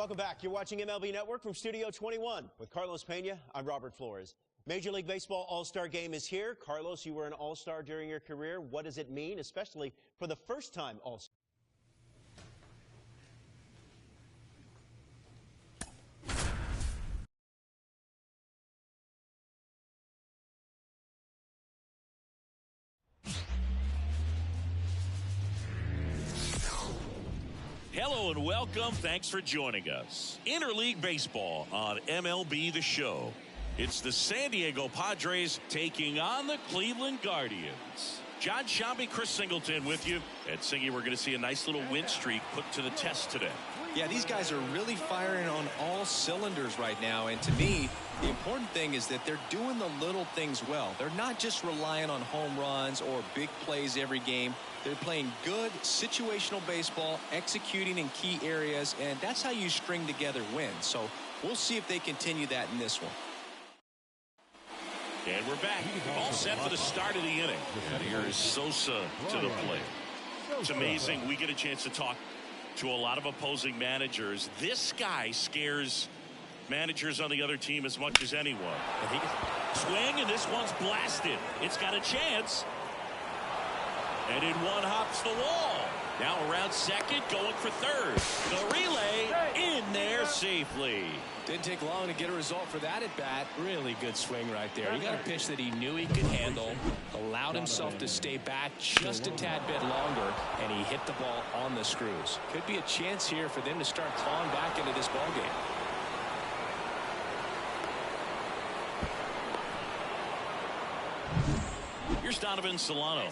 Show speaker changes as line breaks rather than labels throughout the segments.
Welcome back. You're watching MLB Network from Studio 21. With Carlos Pena, I'm Robert Flores. Major League Baseball All-Star Game is here. Carlos, you were an All-Star during your career. What does it mean, especially for the first time All-Star?
Hello and welcome. Thanks for joining us. Interleague Baseball on MLB The Show. It's the San Diego Padres taking on the Cleveland Guardians. John Shambi, Chris Singleton with you. And Singy, we're going to see a nice little win streak put to the test today.
Yeah, these guys are really firing on all cylinders right now. And to me, the important thing is that they're doing the little things well. They're not just relying on home runs or big plays every game. They're playing good situational baseball, executing in key areas, and that's how you string together wins. So we'll see if they continue that in this one.
And we're back. All set for the start of the inning. And here is Sosa to the plate. It's amazing. We get a chance to talk to a lot of opposing managers. This guy scares managers on the other team as much as anyone. Swing, and this one's blasted. It's got a chance. And in one hops the wall. Now around second, going for third. The relay in there safely.
Didn't take long to get a result for that at bat. Really good swing right there. He got a pitch that he knew he could handle, allowed himself to stay back just a tad bit longer, and he hit the ball on the screws. Could be a chance here for them to start clawing back into this ball game.
Here's Donovan Solano.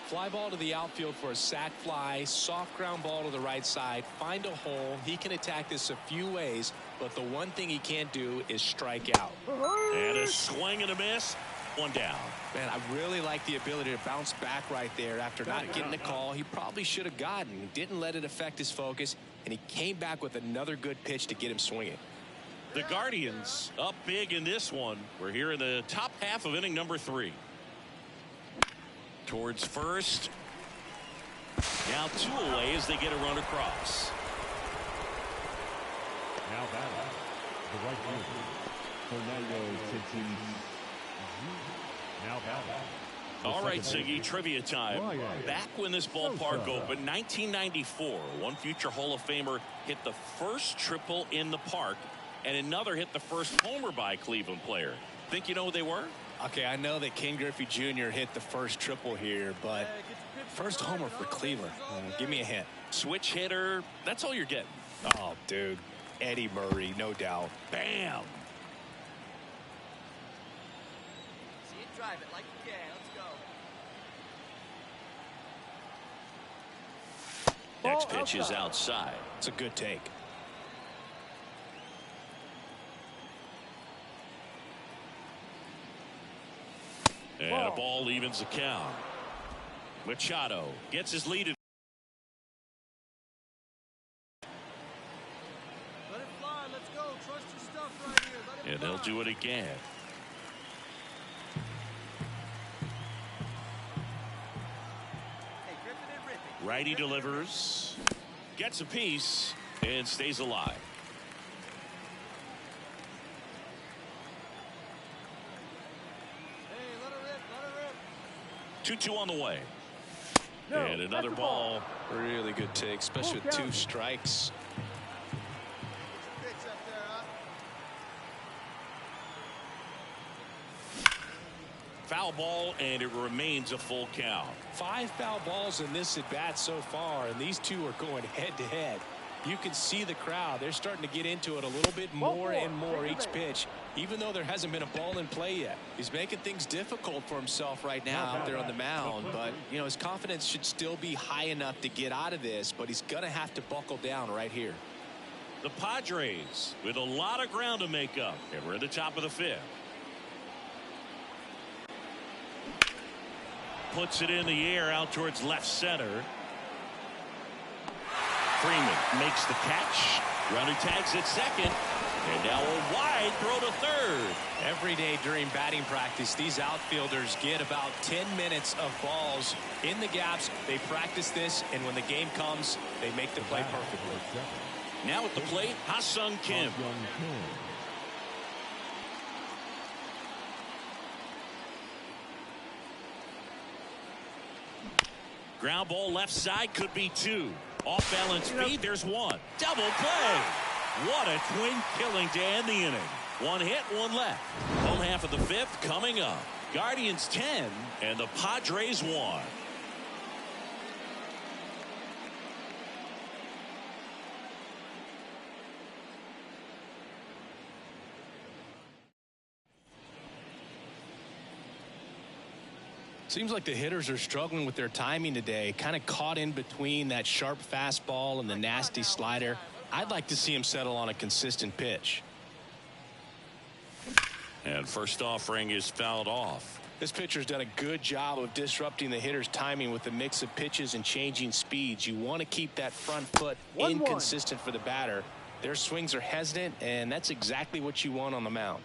Fly ball to the outfield for a sac fly. Soft ground ball to the right side. Find a hole. He can attack this a few ways, but the one thing he can't do is strike out.
And a swing and a miss. One down.
Man, I really like the ability to bounce back right there after not getting the call he probably should have gotten. He didn't let it affect his focus, and he came back with another good pitch to get him swinging.
The Guardians up big in this one. We're here in the top half of inning number 3. Towards first. Now 2 away as they get a run across.
Now batting the right fielder, Fernando Tatis. Now batting.
All right, Siggy, trivia time. Back when this ballpark opened, 1994, one future Hall of Famer hit the first triple in the park, and another hit the first homer by a Cleveland player. Think you know who they were?
Okay, I know that Ken Griffey Jr. hit the first triple here, but first homer for Cleveland. Give me a hint.
Switch hitter. That's all you're getting.
Oh, dude. Eddie Murray, no doubt.
Bam.
See it, drive it like you can. Let's go.
Next pitch is outside.
It's a good take.
And a ball evens the count. Machado gets his lead.
Let it fly. Let's go. Trust your stuff right here. Let it
And they'll do it again.
Hey, grip it and rip it.
Righty delivers. Gets a piece and stays alive.
Hey, let it rip.
2-2 on the way. And another ball.
Really good take, especially with 2 strikes.
Pitch up there, huh?
Foul ball, and it remains a full count.
5 foul balls in this at bat so far, and these 2 are going head to head. You can see the crowd. They're starting to get into it a little bit more and more each pitch, even though there hasn't been a ball in play yet. He's making things difficult for himself right now out there on the mound, but you know, his confidence should still be high enough to get out of this, but he's gonna have to buckle down right here.
The Padres with a lot of ground to make up, and we're at the top of the 5th. Puts it in the air out towards left center. Freeman makes the catch. Runner tags at second. And now a wide throw to third.
Every day during batting practice, these outfielders get about 10 minutes of balls in the gaps. They practice this, and when the game comes, they make the play perfectly.
Now at the plate, Ha-Sung Kim. Ground ball left side, could be 2. Off balance feed, there's 1. Double play. What a twin killing to end the inning. 1 hit, 1 left. Home half of the 5th coming up. Guardians 10 and the Padres 1.
Seems like the hitters are struggling with their timing today. Kind of caught in between that sharp fastball and the nasty slider. I'd like to see him settle on a consistent pitch.
And first offering is fouled off.
This pitcher's done a good job of disrupting the hitter's timing with a mix of pitches and changing speeds. You want to keep that front foot inconsistent for the batter. Their swings are hesitant, and that's exactly what you want on the mound.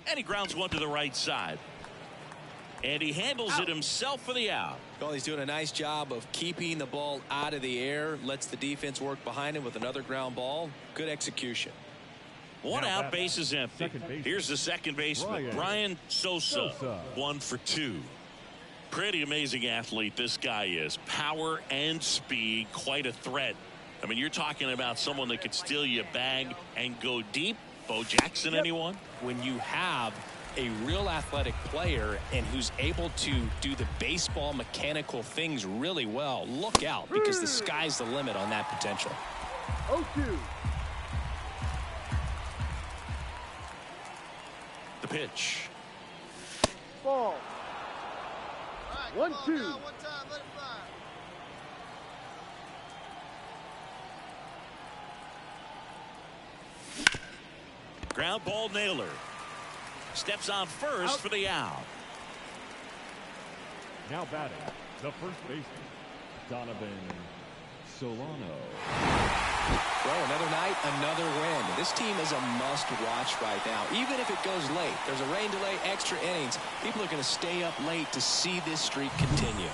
And he grounds 1 to the right side. And he handles it himself for the out.
Well, he's doing a nice job of keeping the ball out of the air. Lets the defense work behind him with another ground ball. Good execution.
1 out, bases empty. Here's the second baseman, Brian Sosa. 1 for 2. Pretty amazing athlete this guy is. Power and speed, quite a threat. I mean, you're talking about someone that could steal you a bag and go deep. Bo Jackson, anyone?
When you have a real athletic player and who's able to do the baseball mechanical things really well, look out, because the sky's the limit on that potential.
0-2.
The pitch.
Ball. 1-2.
One time, let it fly.
Ground ball nailer. Steps on first for the out.
Now batting, the first baseman, Donovan Solano.
Well, another night, another win. This team is a must-watch right now. Even if it goes late, there's a rain delay, extra innings. People are going to stay up late to see this streak continue.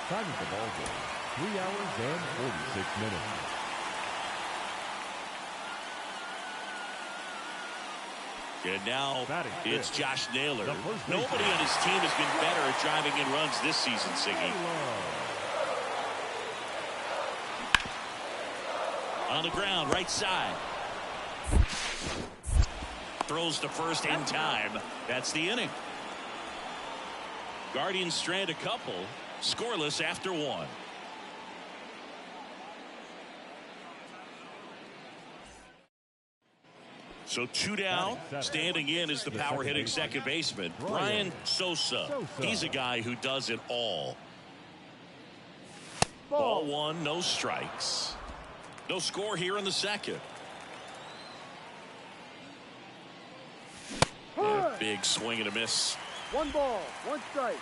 Time of the ball game, 3 hours and 46 minutes.
And now it's Josh Naylor. Nobody
baseman.
on his team has been better at driving in runs this season, Siggy. On the ground, right side. Throws to first in time. That's the inning. Guardians strand a couple. Scoreless after 1. So 2 down. Standing in is the power hitting second baseman, Brian Sosa. He's a guy who does it all. Ball 1, no strikes. No score here in the second. And a big swing and a miss.
1 ball, 1 strike.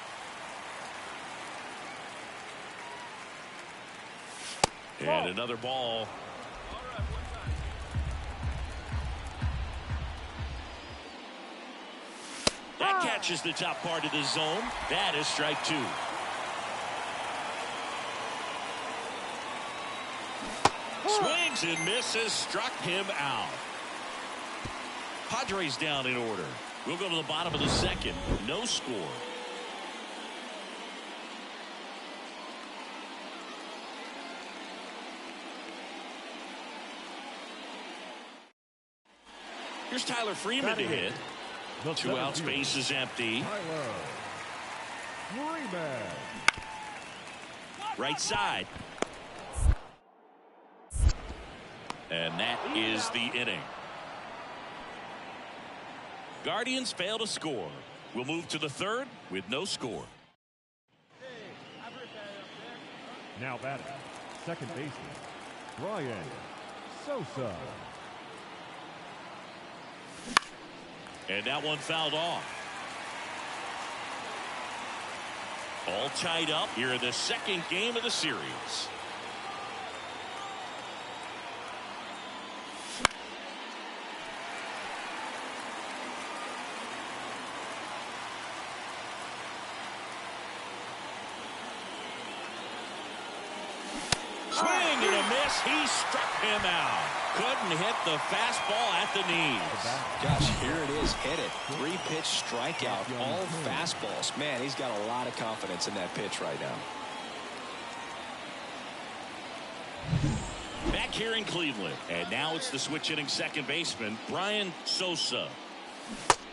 And another ball. That catches the top part of the zone. That is strike 2. Swings and misses. Struck him out. Padres down in order. We'll go to the bottom of the second. No score. Here's Tyler Freeman to hit. 2 outs, base is empty. Right side. And that is the inning. Guardians fail to score. We'll move to the third with no score.
Now batting, second baseman, Brian Sosa.
And that one fouled off. All tied up here in the second game of the series. swing and a miss. He struck him out. Couldn't hit the fastball at the knees.
Gosh, here it is. Hit it. 3-pitch strikeout. All fastballs. Man, he's got a lot of confidence in that pitch right now.
Back here in Cleveland. And now it's the switch-hitting second baseman, Brian Sosa.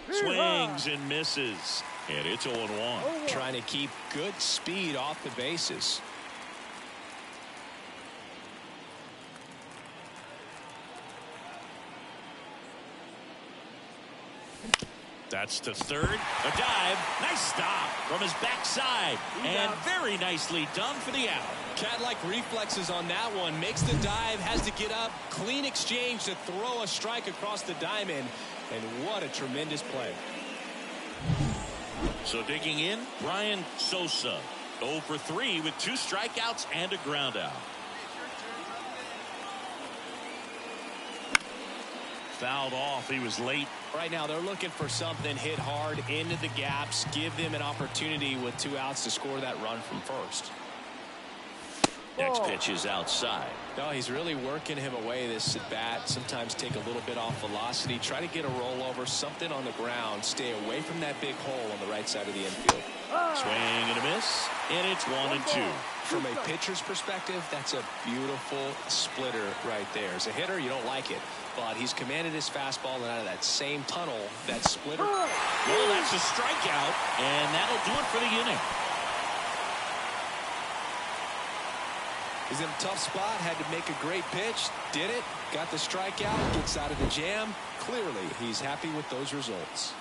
Swings and misses. And it's 0-1.
Trying to keep good speed off the bases.
That's to third. A dive. Nice stop from his backside. And very nicely done for the out.
Cat-like reflexes on that one. Makes the dive, has to get up. Clean exchange to throw a strike across the diamond. And what a tremendous play.
So digging in, Brian Sosa. 0 for 3 with 2 strikeouts and a ground out. Fouled off. He was late.
Right now they're looking for something hit hard into the gaps. Give them an opportunity with 2 outs to score that run from first.
Next pitch is outside.
No, he's really working him away this at bat. Sometimes take a little bit off velocity. Try to get a rollover, something on the ground. Stay away from that big hole on the right side of the infield.
Swing and a miss. And it's 1-2.
From a pitcher's perspective, that's a beautiful splitter right there. As a hitter, you don't like it. But he's commanded his fastball, and out of that same tunnel, that splitter.
Well, that's a strikeout. And that'll do it for the inning.
He's in a tough spot, had to make a great pitch, did it, got the strikeout, gets out of the jam. Clearly, he's happy with those results.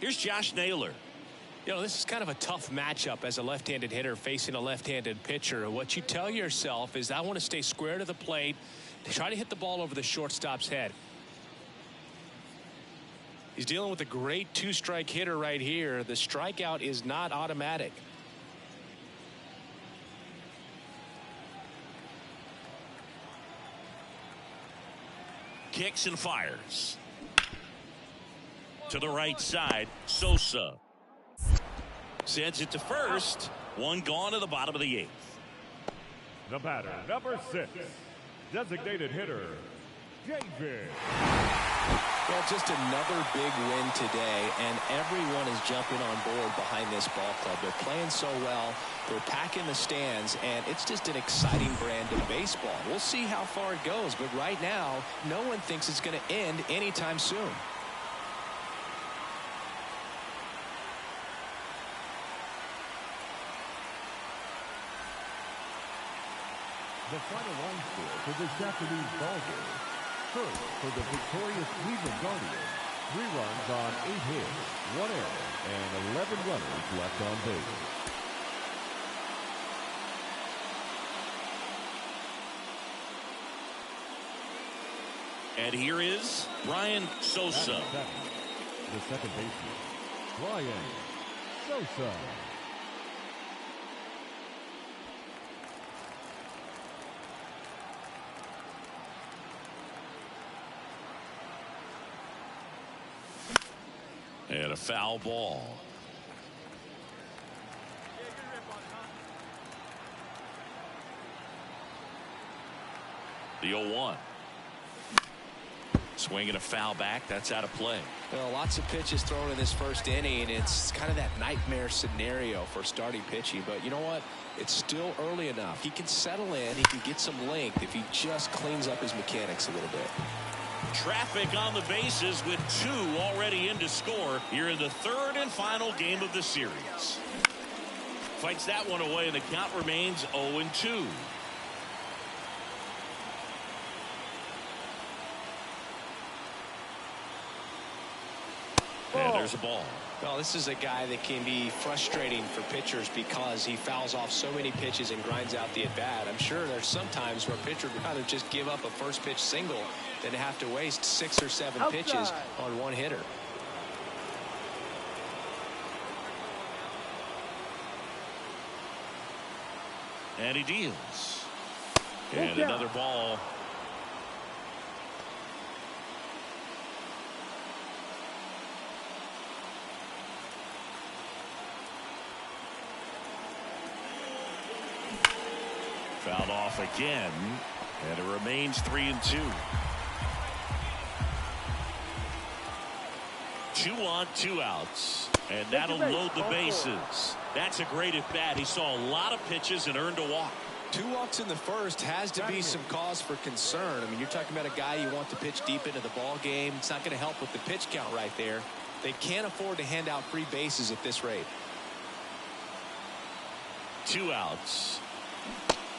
Here's Josh Naylor.
You know, this is kind of a tough matchup as a left-handed hitter facing a left-handed pitcher. What you tell yourself is, I want to stay square to the plate, try to hit the ball over the shortstop's head. He's dealing with a great 2-strike hitter right here. The strikeout is not automatic.
Kicks and fires. To the right side, Sosa. Sends it to first. One gone to the bottom of the 8th.
The batter, number 6, designated hitter, David.
Well, just another big win today, and everyone is jumping on board behind this ball club. They're playing so well. They're packing the stands, and it's just an exciting brand of baseball. We'll see how far it goes, but right now, no one thinks it's going to end anytime soon.
The final line score for this afternoon's ball game. First, for the victorious Cleveland Guardians, 3 runs on 8 hits, 1 error, and 11 runners left on base.
And here is Brian Sosa.
The second baseman, Brian Sosa.
And a foul ball. The 0-1. Swing and a foul back. That's out of play.
Well, lots of pitches thrown in this first inning. It's kind of that nightmare scenario for starting pitching. But you know what? It's still early enough. He can settle in. He can get some length if he just cleans up his mechanics a little bit.
Traffic on the bases with 2 already in to score here in the 3rd and final game of the series. Fights that one away, and the count remains 0-2. And there's a ball.
Well, this is a guy that can be frustrating for pitchers because he fouls off so many pitches and grinds out the at-bat. I'm sure there's some times where a pitcher would rather just give up a first pitch single than to have to waste 6 or 7 pitches on one hitter.
And he deals. And another ball. Fouled off again, and it remains 3-2. 2 on, 2 outs, and that'll load the bases. That's a great at bat. He saw a lot of pitches and earned a walk.
2 walks in the first has to be some cause for concern. I mean, you're talking about a guy you want to pitch deep into the ball game. It's not going to help with the pitch count right there. They can't afford to hand out free bases at this rate.
2 outs.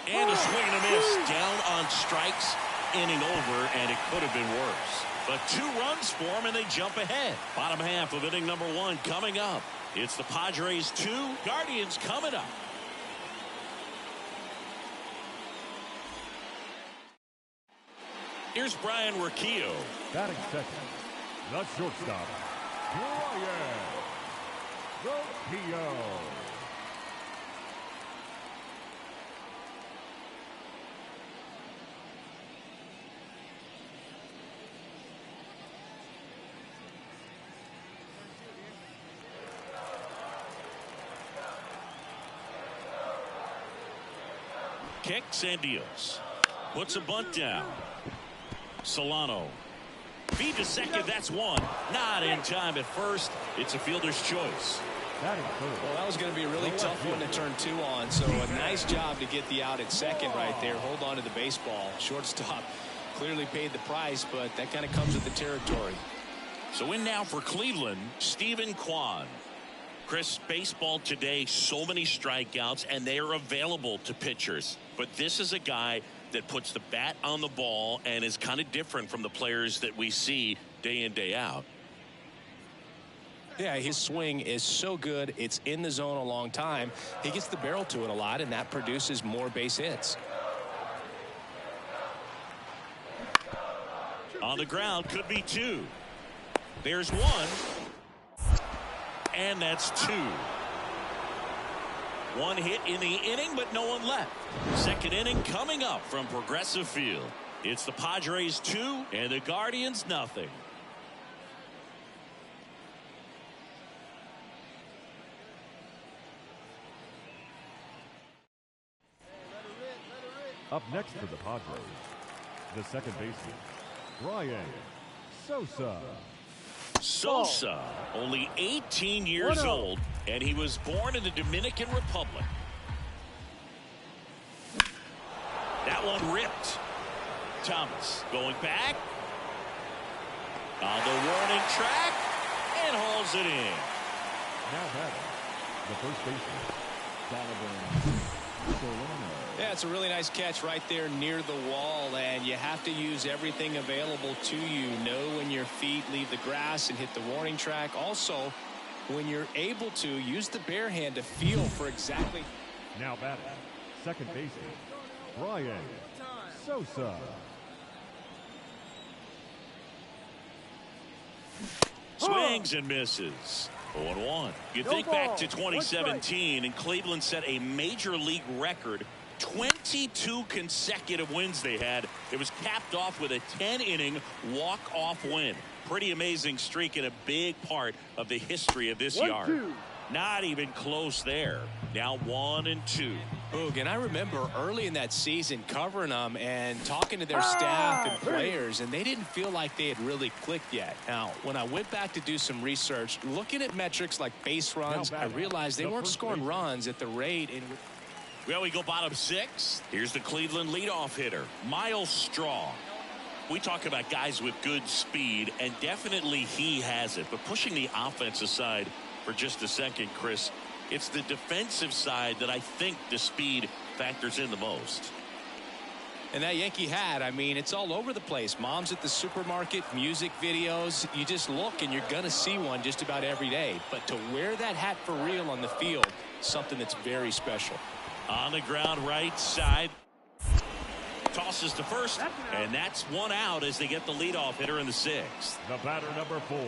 And a swing and a miss. Down on strikes, inning over, and it could have been worse. But 2 runs for him, and they jump ahead. Bottom half of inning number 1 coming up. It's the Padres 2, Guardians coming up. Here's Brian Riccio.
Batting second, the shortstop, Brian Riccio.
Kicks and deals. Puts a bunt down. Solano. Feed to second. That's 1. Not in time at first. It's a fielder's choice.
Well, that was going to be a really tough one to turn 2 on. So a nice job to get the out at second right there. Hold on to the baseball. Shortstop clearly paid the price, but that kind of comes with the territory.
So in now for Cleveland, Stephen Kwan. Chris, baseball today, so many strikeouts, and they are available to pitchers. But this is a guy that puts the bat on the ball and is kind of different from the players that we see day in, day out.
Yeah, his swing is so good. It's in the zone a long time. He gets the barrel to it a lot, and that produces more base hits.
On the ground, could be 2. There's 1. And that's 2. 1 hit in the inning, but no one left. Second inning coming up from Progressive Field. It's the Padres 2 and the Guardians nothing.
Up next for the Padres, the second baseman, Brian Sosa.
Sosa, only 18 years old, and he was born in the Dominican Republic. That one ripped. Thomas going back on the warning track and hauls it in.
Now batting, the first baseman, Solano.
Yeah, it's a really nice catch right there near the wall, and you have to use everything available to you. Know when your feet leave the grass and hit the warning track. Also, when you're able to, use the bare hand to feel for exactly.
Now batting, second baseman, Brian Sosa.
Swings and misses. 0-1. You think back to 2017, and Cleveland set a major league record. 22 consecutive wins they had. It was capped off with a 10-inning walk-off win. Pretty amazing streak and a big part of the history of this yard. Not even close there. Now 1-2.
Boog, and I remember early in that season covering them and talking to their staff and players, and they didn't feel like they had really clicked yet. Now, when I went back to do some research, looking at metrics like base runs, I realized they weren't scoring runs at the rate in.
Well, we go bottom 6. Here's the Cleveland leadoff hitter, Miles Straw. We talk about guys with good speed, and definitely he has it. But pushing the offense aside for just a second, Chris, it's the defensive side that I think the speed factors in the most.
And that Yankee hat, I mean, it's all over the place. Moms at the supermarket, music videos. You just look and you're going to see one just about every day. But to wear that hat for real on the field, something that's very special.
On the ground, right side. Tosses to first, and that's 1 out as they get the leadoff hitter in the 6th.
The batter number 4,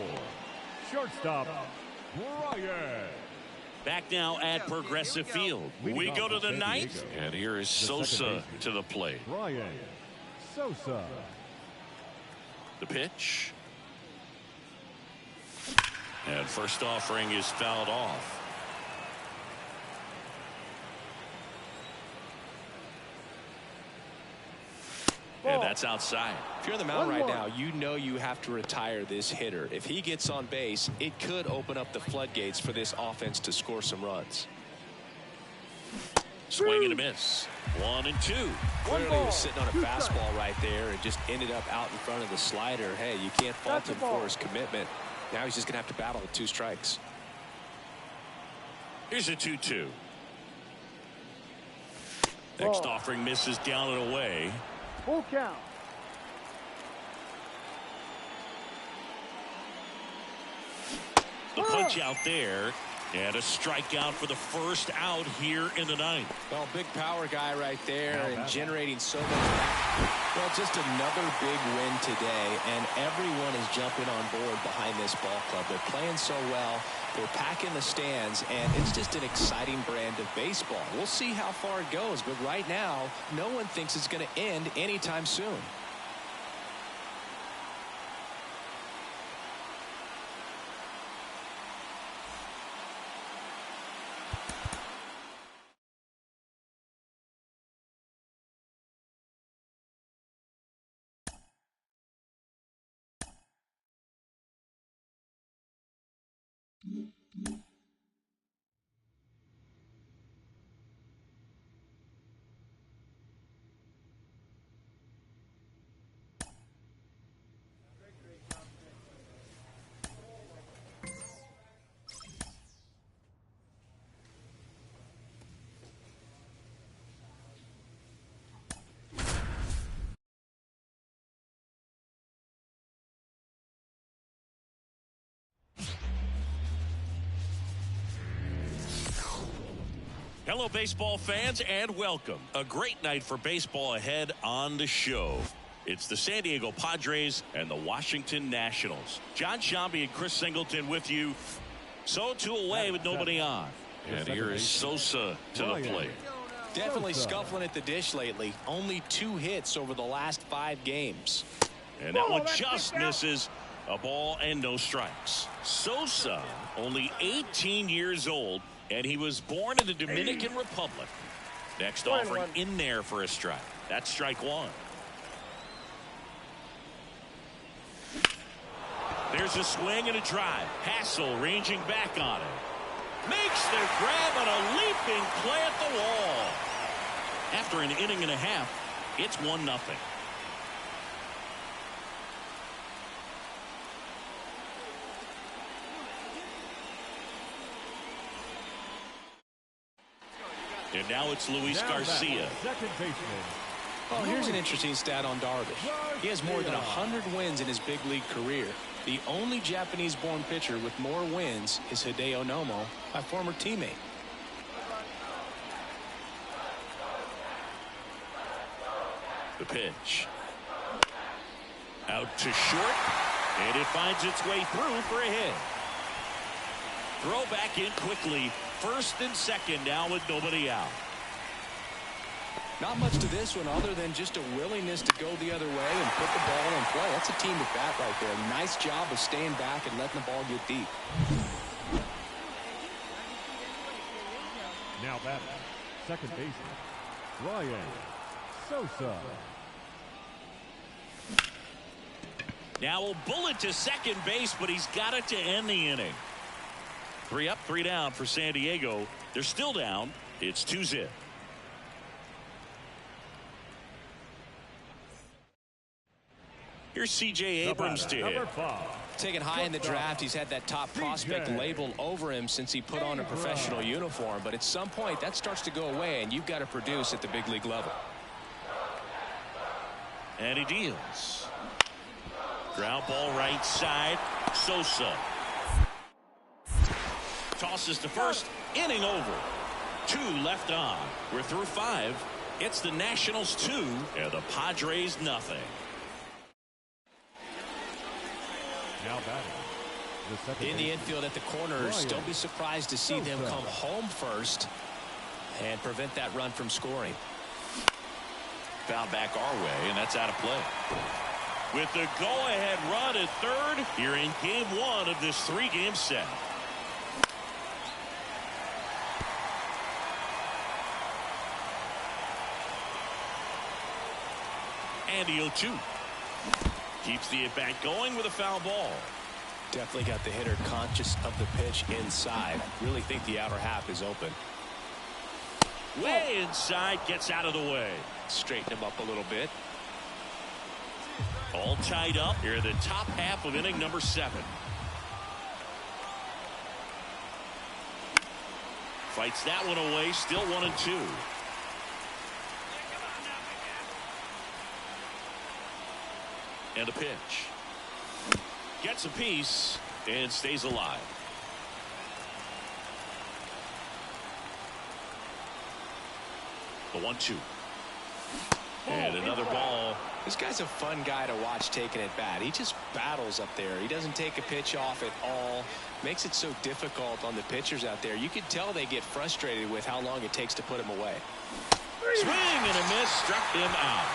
shortstop, Brian.
Back now at Progressive Field. We go to the 9th, and here is Sosa to the plate.
Brian Sosa.
The pitch. And first offering is fouled off. And that's outside.
If you're on the mound right now, you know you have to retire this hitter. If he gets on base, it could open up the floodgates for this offense to score some runs.
Swing and a miss. 1-2.
Clearly he was sitting on a fastball right there and just ended up out in front of the slider. Hey, you can't fault him for his commitment. Now he's just going to have to battle with 2 strikes.
Here's a 2-2. Next offering misses down and away.
Full count.
The punch out there, and a strikeout for the first out here in the 9th.
Well, big power guy right there and generating so much. Well, just another big win today, and everyone is jumping on board behind this ball club. They're playing so well. They're packing the stands, and it's just an exciting brand of baseball. We'll see how far it goes, but right now, no one thinks it's going to end anytime soon.
Hello, baseball fans, and welcome. A great night for baseball ahead on the show. It's the San Diego Padres and the Washington Nationals. John Shambi and Chris Singleton with you. So 2 away with nobody on. And here is Sosa to the plate.
Definitely scuffling at the dish lately. Only 2 hits over the last 5 games.
And that one just misses. A ball and no strikes. Sosa, only 18 years old, and he was born in the Dominican Republic. Next offering in there for a strike. That's strike 1. There's a swing and a drive. Hassel ranging back on it. Makes the grab on a leaping play at the wall. After an inning and a half, it's 1-0. And now it's Luis Garcia.
Second baseman.
Oh, here's an interesting stat on Darvish. He has more than 100 wins in his big league career. The only Japanese-born pitcher with more wins is Hideo Nomo, my former teammate.
The pitch. Out to short, and it finds its way through for a hit. Throw back in quickly. First and second now with nobody out.
Not much to this one other than just a willingness to go the other way and put the ball in play. That's a team at bat right there. Nice job of staying back and letting the ball get deep.
Now batting, second baseman, Ryan Sosa.
Now a bullet to second base, but he's got it to end the inning. 3 up, 3 down for San Diego. They're still down. It's 2-0. Here's C.J. Abrams to hit.
Taken high in the draft, he's had that top prospect label over him since he put on a professional uniform. But at some point, that starts to go away, and you've got to produce at the big league level.
And he deals. Ground ball right side. Sosa. Tosses to first. Inning over. 2 left on. We're through 5. It's the Nationals 2 and the Padres nothing.
Now batting.
In the infield at the corners, don't be surprised to see them come home first and prevent that run from scoring.
Foul back our way, and that's out of play. With the go-ahead run at third here in game 1 of this 3-game set. And the 0-2. Keeps the at-bat going with a foul ball.
Definitely got the hitter conscious of the pitch inside. Really think the outer half is open.
Way inside, gets out of the way.
Straighten him up a little bit.
All tied up here in the top half of inning number 7. Fights that one away, still 1-2. And a pitch. Gets a piece and stays alive. The 1-2. And another ball.
This guy's a fun guy to watch taking at bat. He just battles up there. He doesn't take a pitch off at all. Makes it so difficult on the pitchers out there. You can tell they get frustrated with how long it takes to put him away.
Swing and a miss, struck him out.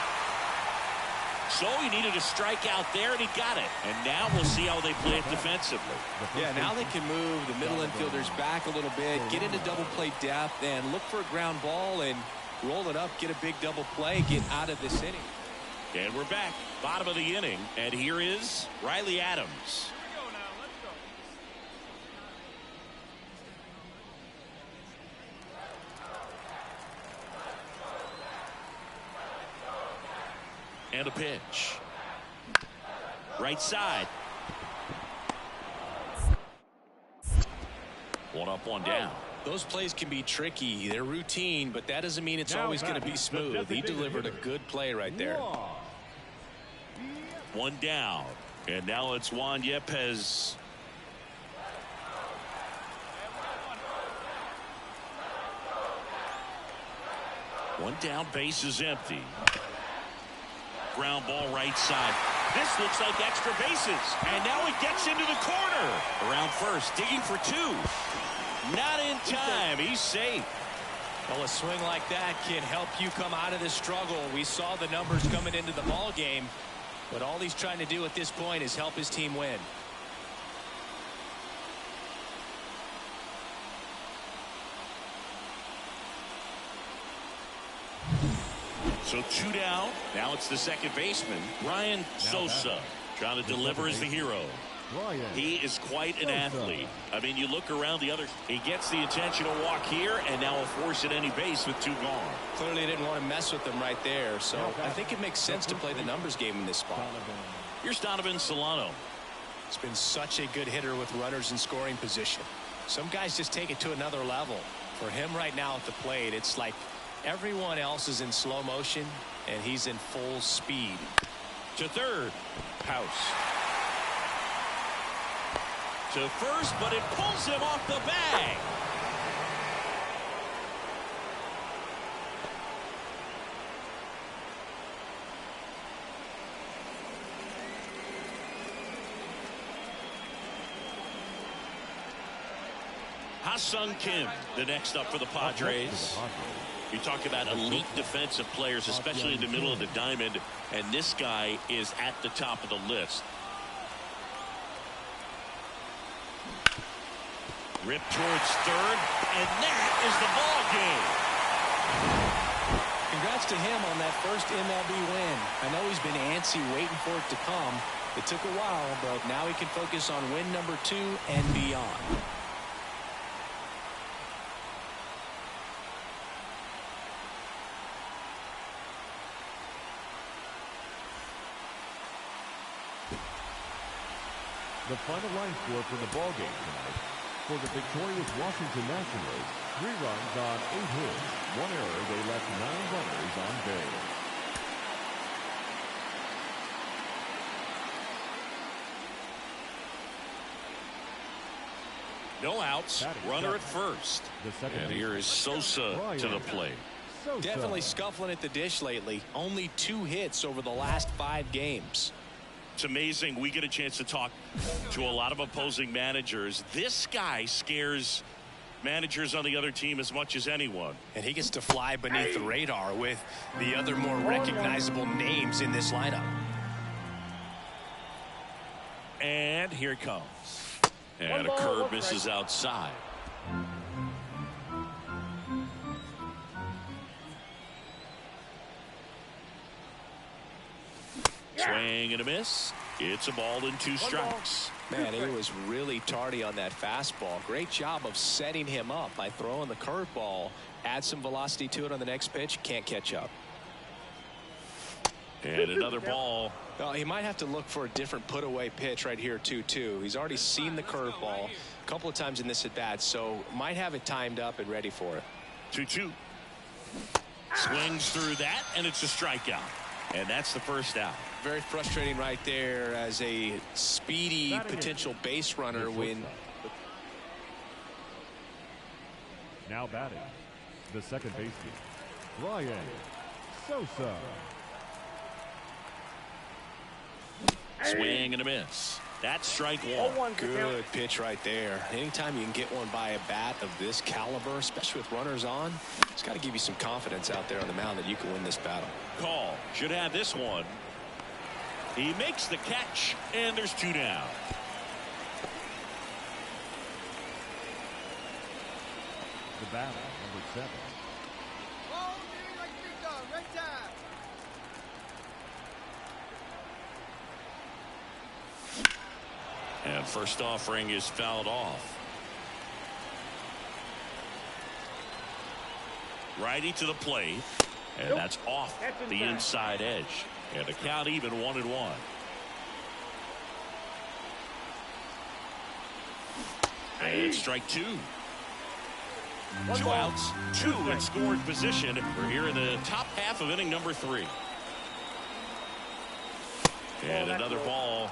So he needed a strikeout there, and he got it. And now we'll see how they play it defensively.
Yeah, now they can move the middle infielders back a little bit, get into double play depth, and look for a ground ball and roll it up, get a big double play, get out of this inning.
And we're back, bottom of the inning, and here is Riley Adams. And a pitch. Right side. One up, one down.
Those plays can be tricky. They're routine, but that doesn't mean it's always going to be smooth. He delivered a good play right there.
One down. And now it's Juan Yepes. One down, base is empty. Ground ball right side. This looks like extra bases. And now it gets into the corner. Around first, digging for 2. Not in time. He's safe.
Well, a swing like that can help you come out of this struggle. We saw the numbers coming into the ball game, but all he's trying to do at this point is help his team win.
So 2 down. Now it's the second baseman, Brian Sosa, trying to deliver as the hero. He is quite an athlete. I mean, you look around the other. He gets the intentional walk here, and now a force at any base with 2 gone.
Clearly didn't want to mess with them right there, so I think it makes sense to play the numbers game in this spot.
Here's Donovan Solano.
It's been such a good hitter with runners in scoring position. Some guys just take it to another level. For him right now at the plate, it's like everyone else is in slow motion, and he's in full speed.
To third. House. To first, but it pulls him off the bag. Ha-Sung Kim, the next up for the Padres. You talk about elite defensive players, especially in the middle of the diamond, and this guy is at the top of the list. Ripped towards third, and that is the ball game.
Congrats to him on that first MLB win. I know he's been antsy waiting for it to come. It took a while, but now he can focus on win number 2 and beyond.
The final line score for the ball game tonight. For the victorious Washington Nationals, 3 runs on 8 hits, 1 error. They left 9 runners on base.
No outs, runner at first. And here is Sosa to the plate.
Definitely scuffling at the dish lately. Only 2 hits over the last 5 games.
It's amazing. We get a chance to talk to a lot of opposing managers. This guy scares managers on the other team as much as anyone.
And he gets to fly beneath the radar with the other more recognizable names in this lineup.
And here it comes. And a curve misses outside. Swing and a miss. It's a ball and 2 strikes.
Man, he was really tardy on that fastball. Great job of setting him up by throwing the curveball. Add some velocity to it on the next pitch. Can't catch up.
And another ball.
Oh, he might have to look for a different put-away pitch right here, 2-2. He's already seen the curveball a couple of times in this at-bat, so might have it timed up and ready for it.
2-2. Swings through that, and it's a strikeout. And that's the first out.
Very frustrating right there as a speedy potential base runner when.
Now batting, the second baseman, Ryan Sosa.
Swing and a miss. That's strike 1.
Good pitch right there. Anytime you can get one by a bat of this caliber, especially with runners on, it's got to give you some confidence out there on the mound that you can win this battle.
Call should have this one. He makes the catch, and there's 2 down.
The batter, number 7.
Oh, dude, like a big dog. Right time.
And first offering is fouled off. Righty to the plate, and that's off the inside edge. And the count even 1-1. And it's strike 2. 2 outs, 2 in scoring position. We're here in the top half of inning number 3. And another ball.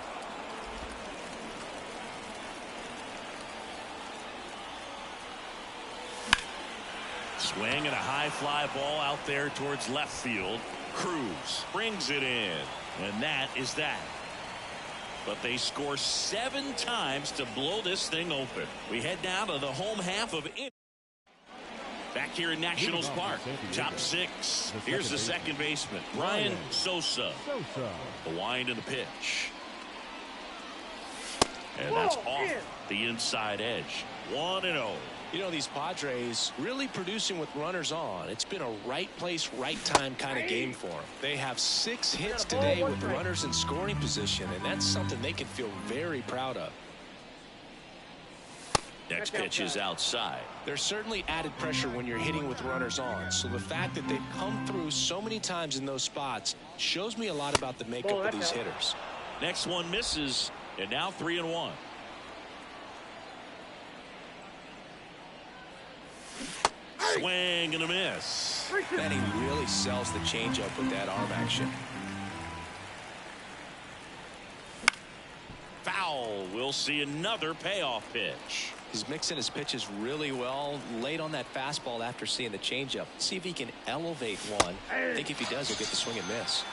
Swing and a high fly ball out there towards left field. Cruz brings it in, and that is that. But they score 7 times to blow this thing open. We head down to the home half of it. Back here in Nationals Park, top 6. Here's the second baseman, Ryan Sosa. The wind and the pitch. And that's off the inside edge. 1-0.
You know, these Padres really producing with runners on. It's been a right place, right time kind of game for them. They have 6 hits today with runners in scoring position, and that's something they can feel very proud of.
Next pitch is outside.
There's certainly added pressure when you're hitting with runners on. So the fact that they've come through so many times in those spots shows me a lot about the makeup of these hitters.
Next one misses, and now 3-1. Swing and a miss.
And he really sells the changeup with that arm action.
Foul. We'll see another payoff pitch.
He's mixing his pitches really well late on that fastball after seeing the changeup. See if he can elevate one. I think if he does, he'll get the swing and miss.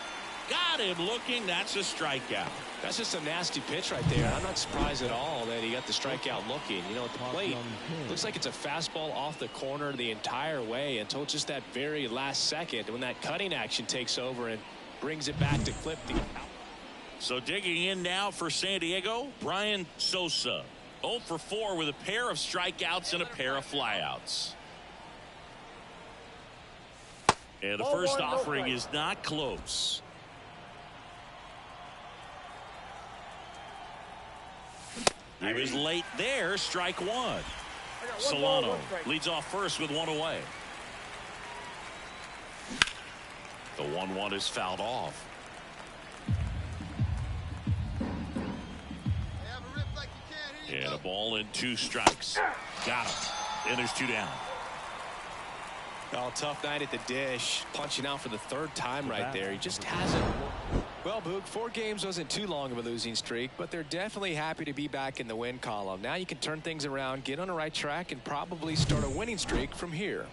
Got him looking. That's a strikeout.
That's just a nasty pitch right there. I'm not surprised at all that he got the strikeout looking. You know, at the plate, looks like it's a fastball off the corner the entire way until just that very last second when that cutting action takes over and brings it back to clip the.
So digging in now for San Diego, Brian Sosa. 0 for 4 with a pair of strikeouts and a pair of flyouts. And the first offering is not close. He was late there. Strike 1. Solano leads off first with 1 away. The 1-1 is fouled off. And a ball and 2 strikes. Got him. And there's 2 down.
Oh, tough night at the dish. Punching out for the 3rd time right there. He just hasn't. Well, Boog, 4 games wasn't too long of a losing streak, but they're definitely happy to be back in the win column. Now you can turn things around, get on the right track, and probably start a winning streak from here.